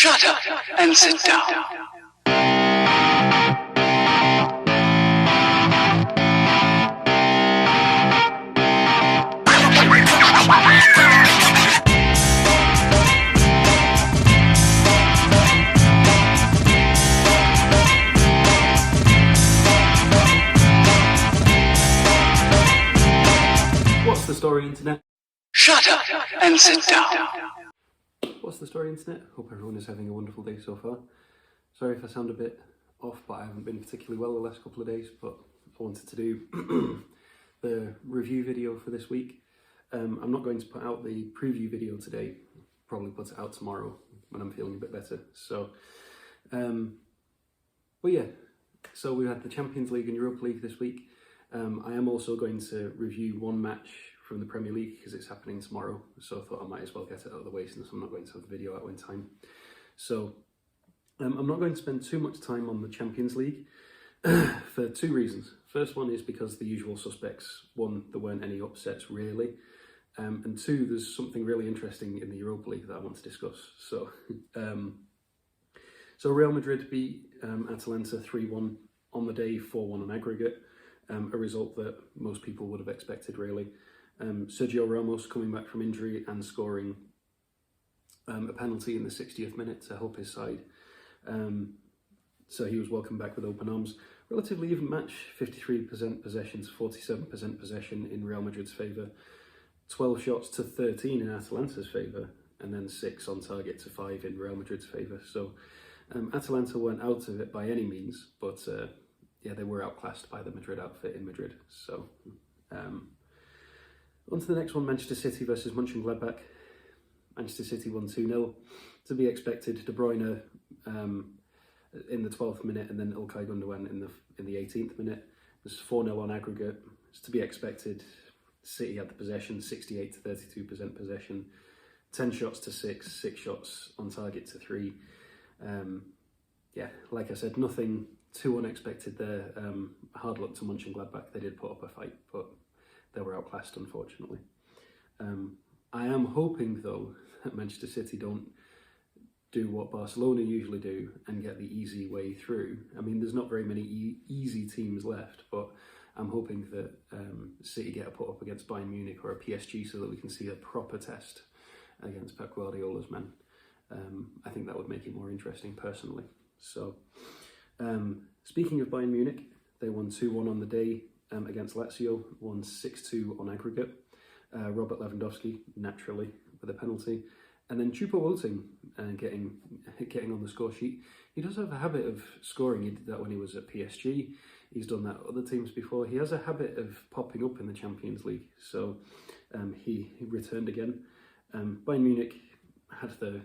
Shut up and sit down. What's the story, internet? Shut up and sit down. What's the story, internet? Hope everyone is having a wonderful day so far. Sorry if I sound a bit off, but I haven't been particularly well the last couple of days, but I wanted to do the review video for this week. I'm not going to put out the preview video today, probably put it out tomorrow when I'm feeling a bit better. So, but yeah, so we had the Champions League and Europa League this week. I am also going to review one match from the Premier League because it's happening tomorrow, so I thought I might as well get it out of the way since I'm not going to have the video out in time. So I'm not going to spend too much time on the Champions League for two reasons. First one is because the usual suspects. One, there weren't any upsets really, and two, there's something really interesting in the Europa League that I want to discuss. So, so Real Madrid beat Atalanta 3-1 on the day, 4-1 on aggregate. A result that most people would have expected, really. Sergio Ramos coming back from injury and scoring a penalty in the 60th minute to help his side. So he was welcomed back with open arms. Relatively even match, 53% possession to 47% possession in Real Madrid's favour. 12 shots to 13 in Atalanta's favour, and then 6 on target to 5 in Real Madrid's favour. So Atalanta weren't out of it by any means, but yeah, they were outclassed by the Madrid outfit in Madrid. So, on to the next one, Manchester City versus Mönchengladbach. Manchester City won 2-0. To be expected, De Bruyne in the 12th minute, and then Ilkay Gundogan in the 18th minute. It was 4-0 on aggregate. It's to be expected. City had the possession, 68 to 32% possession. 10 shots to 6, 6 shots on target to 3. Yeah, like I said, nothing too unexpected there. Hard luck to Mönchengladbach. They did put up a fight, but they were outclassed, unfortunately. I am hoping, though, that Manchester City don't do what Barcelona usually do and get the easy way through. I mean, there's not very many easy teams left, but I'm hoping that City get a put up against Bayern Munich or a PSG so that we can see a proper test against Pep Guardiola's men. I think that would make it more interesting, personally. So, speaking of Bayern Munich, they won 2-1 on the day against Lazio, won 6-2 on aggregate. Robert Lewandowski, naturally, with a penalty. And then Choupo-Moting getting on the score sheet. He does have a habit of scoring. He did that when he was at PSG. He's done that at other teams before. He has a habit of popping up in the Champions League. So he returned again. Bayern Munich had the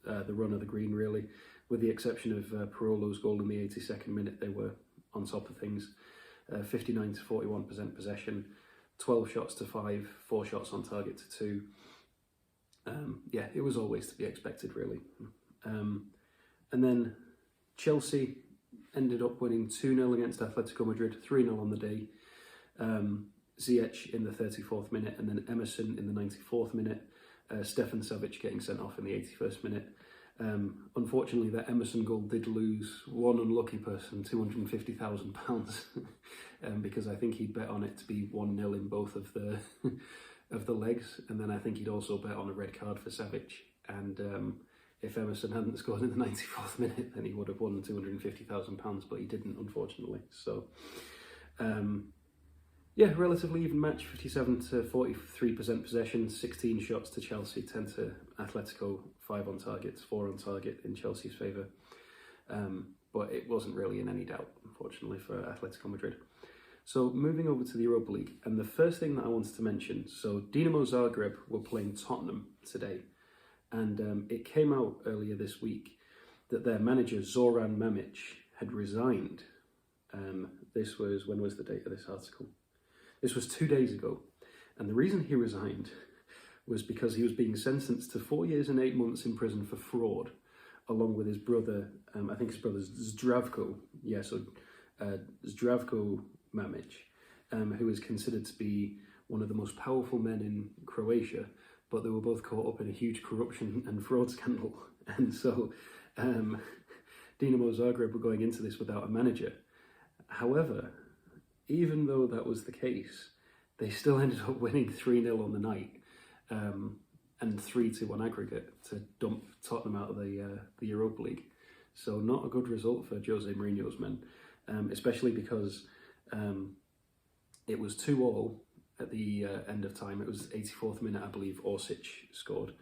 run of the green, really. With the exception of Parolo's goal in the 82nd minute, they were on top of things. 59 to 41% possession, 12 shots to 5, 4 shots on target to 2. Yeah, it was always to be expected, really. And then Chelsea ended up winning 2-0 against Atletico Madrid, 3-0 on the day. Ziyech in the 34th minute, and then Emerson in the 94th minute. Stefan Savic getting sent off in the 81st minute. Unfortunately, that Emerson goal did lose one unlucky person £250,000 because I think he'd bet on it to be 1-0 in both of the of the legs, and then I think he'd also bet on a red card for Savic. And if Emerson hadn't scored in the 94th minute, then he would have won £250,000, but he didn't, unfortunately. So, yeah, relatively even match, 57 to 43% possession, 16 shots to Chelsea, 10 to Atletico, 5 on targets, 4 on target in Chelsea's favour. But it wasn't really in any doubt, unfortunately, for Atletico Madrid. So moving over to the Europa League, and the first thing that I wanted to mention, so Dinamo Zagreb were playing Tottenham today, and it came out earlier this week that their manager, Zoran Mamic, had resigned. This was, when was the date of this article? This was 2 days ago, and the reason he resigned was because he was being sentenced to 4 years and 8 months in prison for fraud, along with his brother, I think his brother's Zdravko, yeah, so Zdravko Mamic, who is considered to be one of the most powerful men in Croatia, but they were both caught up in a huge corruption and fraud scandal And so Dinamo Zagreb were going into this without a manager. However, even though that was the case, they still ended up winning 3-0 on the night, and 3-2 on aggregate to dump Tottenham out of the Europa League. So not a good result for Jose Mourinho's men, especially because it was 2-2 at the end of time. It was 84th minute, I believe. Orsic scored.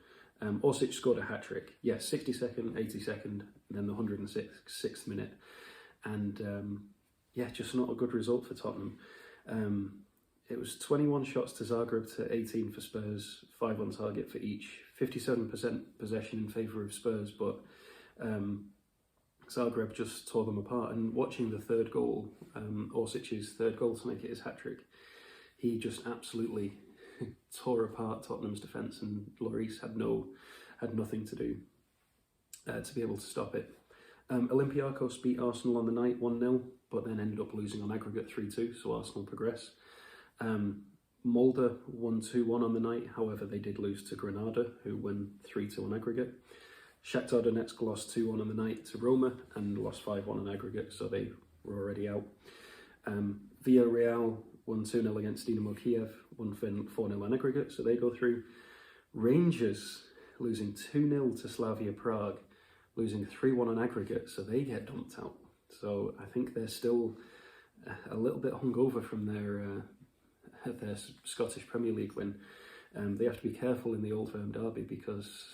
Orsic scored a hat-trick. Yes, 62nd, 82nd, and then the 106th minute. And just not a good result for Tottenham. It was 21 shots to Zagreb to 18 for Spurs, 5 on target for each, 57% possession in favour of Spurs, but Zagreb just tore them apart. And watching the third goal, Orsic's third goal to make it his hat-trick, he just absolutely tore apart Tottenham's defence, and Lloris had nothing to do to be able to stop it. Olympiakos beat Arsenal on the night 1-0, but then ended up losing on aggregate 3-2, so Arsenal progress. Molde won 2-1 on the night, however they did lose to Granada, who won 3-2 on aggregate. Shakhtar Donetsk lost 2-1 on the night to Roma and lost 5-1 on aggregate, so they were already out. Villarreal won 2-0 against Dinamo Kiev, won 4-0 on aggregate, so they go through. Rangers losing 2-0 to Slavia Prague, losing 3-1 on aggregate, so they get dumped out. So I think they're still a little bit hungover from their Scottish Premier League win. They have to be careful in the Old Firm derby because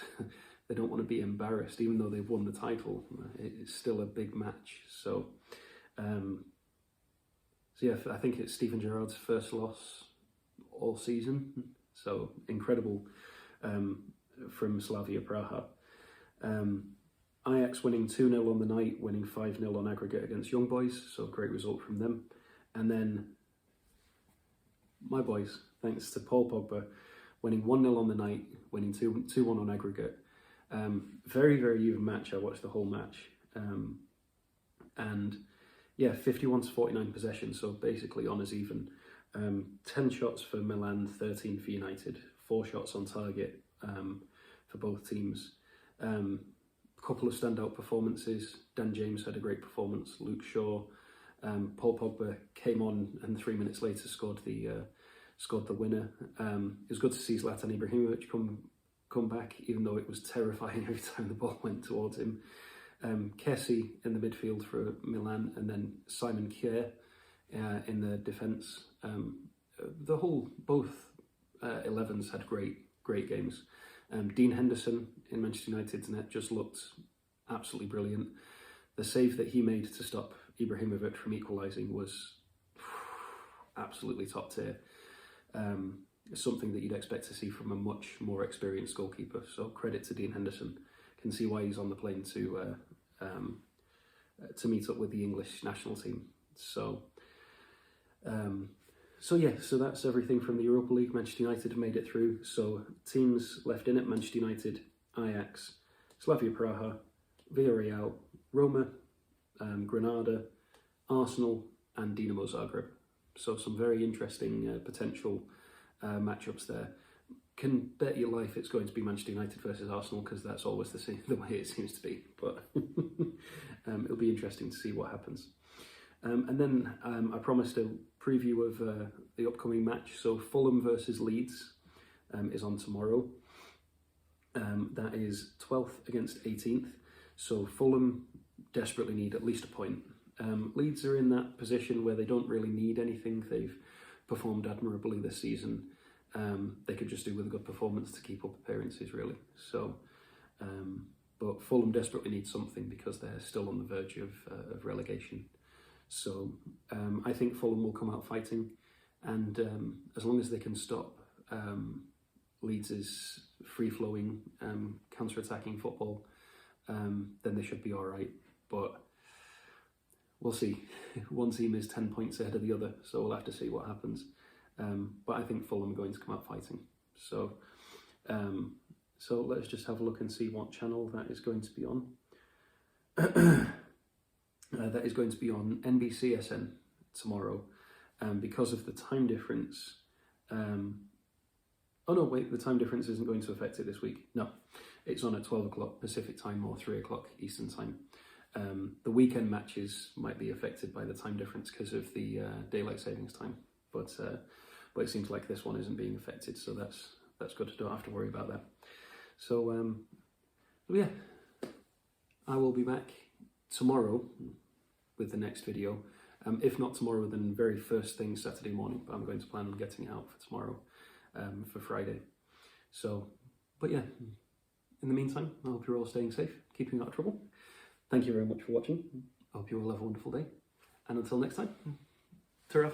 they don't want to be embarrassed, even though they've won the title. It's still a big match. So I think it's Steven Gerrard's first loss all season. So incredible from Slavia Praha. Ajax winning 2-0 on the night, winning 5-0 on aggregate against Young Boys, so great result from them. And then my boys, thanks to Paul Pogba, winning 1-0 on the night, winning 2-1 on aggregate. Very, very even match. I watched the whole match. And 51 to 49 possession, so basically on as even. 10 shots for Milan, 13 for United, 4 shots on target for both teams. Couple of standout performances. Dan James had a great performance. Luke Shaw, Paul Pogba came on and 3 minutes later scored the winner. It was good to see Zlatan Ibrahimovic come back, even though it was terrifying every time the ball went towards him. Kessie in the midfield for Milan, and then Simon Kjaer in the defence. Both 11s had great games. Dean Henderson in Manchester United's net just looked absolutely brilliant. The save that he made to stop Ibrahimovic from equalising was absolutely top tier. Something that you'd expect to see from a much more experienced goalkeeper. So credit to Dean Henderson. Can see why he's on the plane to meet up with the English national team. So that's everything from the Europa League. Manchester United made it through. So teams left in it: Manchester United, Ajax, Slavia Praha, Villarreal, Roma, Granada, Arsenal, and Dinamo Zagreb. So some very interesting potential matchups there. Can bet your life it's going to be Manchester United versus Arsenal, because that's always the way it seems to be. But it'll be interesting to see what happens. And then I promised a preview of the upcoming match. So Fulham versus Leeds is on tomorrow. That is 12th against 18th. So Fulham desperately need at least a point. Leeds are in that position where they don't really need anything. They've performed admirably this season. They could just do with a good performance to keep up appearances, really. So, but Fulham desperately need something because they're still on the verge of relegation. So I think Fulham will come out fighting, and as long as they can stop Leeds' free-flowing, counter-attacking football, then they should be all right. But we'll see. One team is 10 points ahead of the other, so we'll have to see what happens. But I think Fulham are going to come out fighting. So let's just have a look and see what channel that is going to be on. That is going to be on NBCSN tomorrow, because of the time difference. Oh no, wait, the time difference isn't going to affect it this week. No, it's on at 12 o'clock Pacific time or 3 o'clock Eastern time. The weekend matches might be affected by the time difference because of the daylight savings time, but it seems like this one isn't being affected, so that's good. Don't have to worry about that. So yeah, I will be back tomorrow with the next video. If not tomorrow, then very first thing Saturday morning, but I'm going to plan on getting it out for tomorrow, for Friday. So, but yeah, in the meantime, I hope you're all staying safe, keeping out of trouble. Thank you very much for watching. I hope you all have a wonderful day. And until next time, ta-ra.